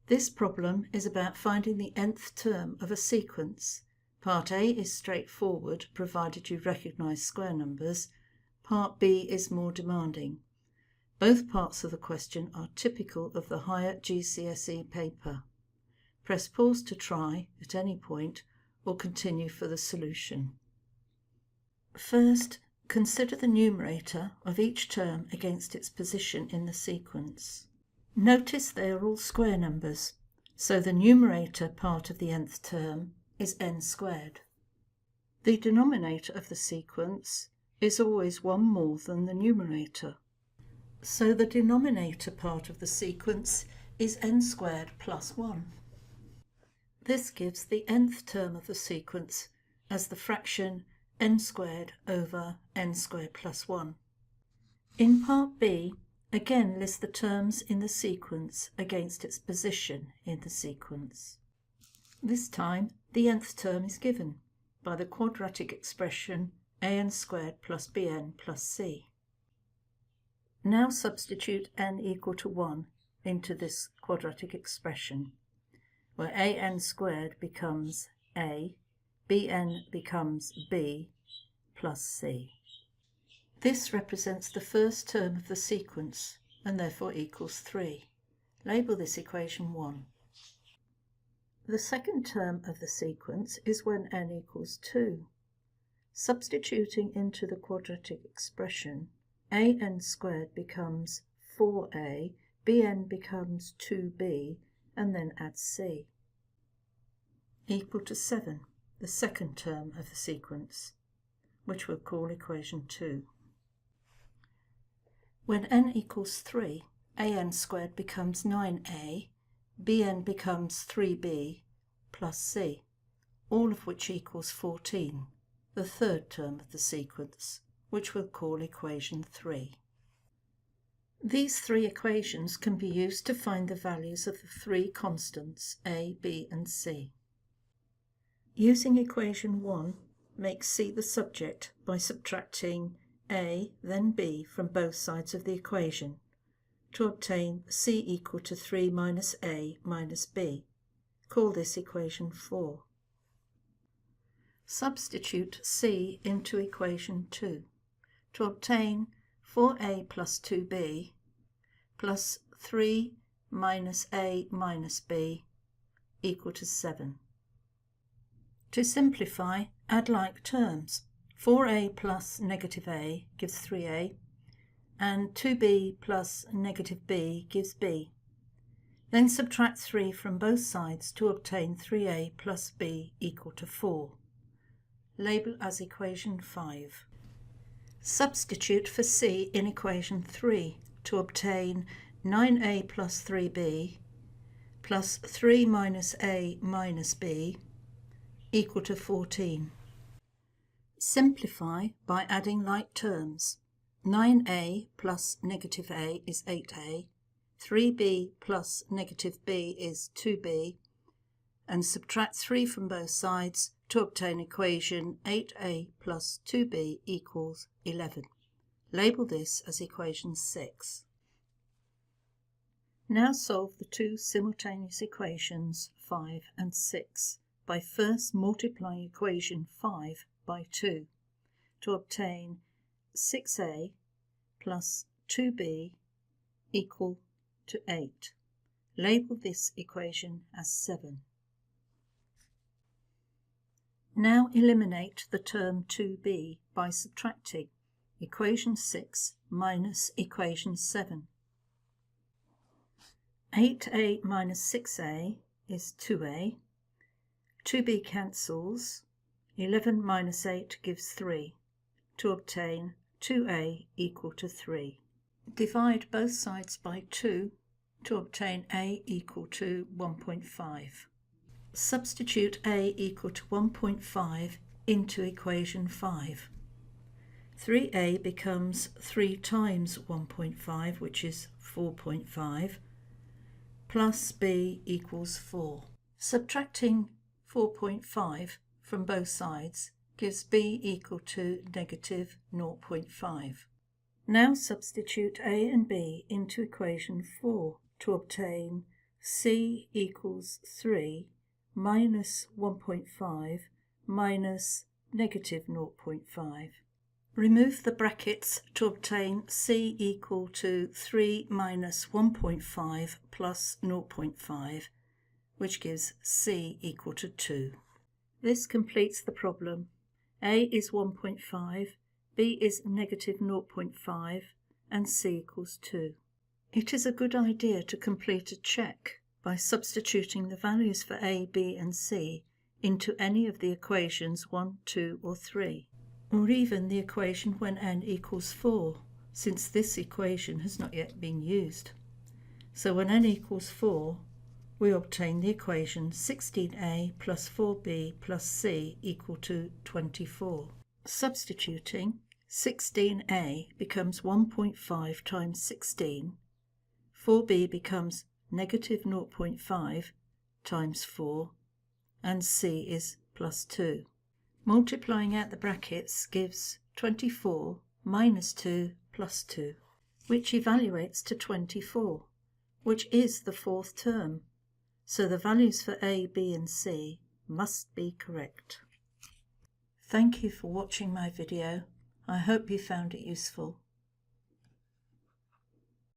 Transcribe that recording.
This problem is about finding the nth term of a sequence. Part A is straightforward, provided you recognise square numbers. Part B is more demanding. Both parts of the question are typical of the Higher GCSE paper. Press pause to try at any point or continue for the solution. First, consider the numerator of each term against its position in the sequence. Notice they are all square numbers, so the numerator part of the nth term is n squared. The denominator of the sequence is always one more than the numerator, so the denominator part of the sequence is n squared plus 1. This gives the nth term of the sequence as the fraction n squared over n squared plus 1. In part B, again list the terms in the sequence against its position in the sequence. This time the nth term is given by the quadratic expression an squared plus bn plus c. Now substitute n equal to 1 into this quadratic expression, where an squared becomes a, bn becomes b, plus c. This represents the first term of the sequence and therefore equals 3. Label this equation 1. The second term of the sequence is when n equals 2. Substituting into the quadratic expression, an squared becomes 4a, bn becomes 2b, and then add c. Equal to 7, the second term of the sequence, which we'll call equation 2. When n equals 3, an squared becomes 9a, bn becomes 3b, plus c, all of which equals 14, the third term of the sequence, which we'll call equation 3. These three equations can be used to find the values of the three constants a, b and c. Using equation 1, make c the subject by subtracting a, then b from both sides of the equation to obtain c equal to 3 minus a minus b. Call this equation 4. Substitute c into equation 2 to obtain 4a plus 2b plus 3 minus a minus b equal to 7. To simplify, add like terms. 4a plus negative a gives 3a, and 2b plus negative b gives b. Then subtract 3 from both sides to obtain 3a plus b equal to 4. Label as equation 5. Substitute for c in equation 3 to obtain 9a plus 3b plus 3 minus a minus b equal to 14. Simplify by adding like terms. 9a plus negative a is 8a, 3b plus negative b is 2b, and subtract 3 from both sides to obtain equation 8a plus 2b equals 11. Label this as equation 6. Now solve the two simultaneous equations 5 and 6 by first multiplying equation 5 by 2 to obtain 6a plus 2b equal to 8. Label this equation as 7. Now eliminate the term 2b by subtracting equation 6 minus equation 7. 8a minus 6a is 2a. 2b cancels. 11 minus 8 gives 3. To obtain 2a equal to 3. Divide both sides by 2 to obtain a equal to 1.5. Substitute a equal to 1.5 into equation 5. 3a becomes 3 times 1.5, which is 4.5, plus b equals 4. Subtracting 4.5 from both sides gives b equal to negative 0.5. Now substitute a and b into equation 4 to obtain c equals 3 minus 1.5 minus negative 0.5. Remove the brackets to obtain c equal to 3 minus 1.5 plus 0.5, which gives c equal to 2. This completes the problem. A is 1.5, B is negative 0.5, and c equals 2. It is a good idea to complete a check by substituting the values for a, b, and c into any of the equations 1, 2, or 3, or even the equation when n equals 4, since this equation has not yet been used. So when n equals 4, we obtain the equation 16a plus 4b plus c equal to 24. Substituting, 16a becomes 1.5 times 16, 4b becomes negative 0.5 times 4, and c is plus 2. Multiplying out the brackets gives 24 minus 2 plus 2, which evaluates to 24, which is the fourth term, so the values for a, b, and c must be correct. Thank you for watching my video. I hope you found it useful.